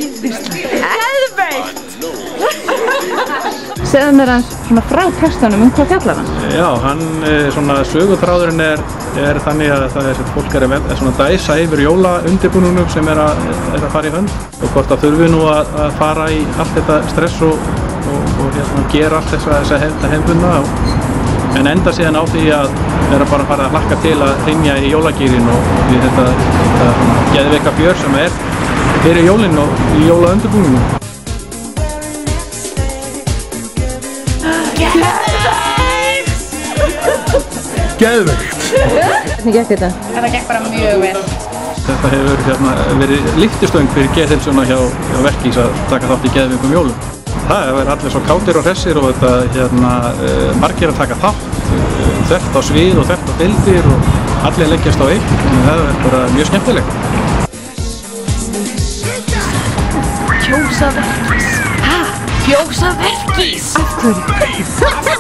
Geðveikt! Segðu mér hans svona frá textanum, hvað fjallar hann? Já, hann, svona söguþráðurinn er þannig að það er fólk er svona dæsa yfir jólaundirbúningnum sem er að fara í hönd og hvort að þurfi nú að fara í allt þetta stress og gera allt þessa hefðbundna en enda síðan á því að vera bara að fara að hlakka til að hrynja í jólagýrin og í þetta geðveika fjör sem er fyrir jólinn og í jólaundirbúningnum. Geðveikt! Hvernig gekk þetta? Þetta gekk bara mjög vel. Þetta hefur verið lyftistöng fyrir geðheilsuna hjá Verkís að taka þátt í geðveikum jólum. Það er allir svo kátir og hressir og þetta margir að taka þátt, þvert á svið og þvert á bildir og allir leggjast á eitt. Það er bara mjög skemmtilegt. Kjósa Verkís. Hæ? Kjósa Verkís? Af hverju?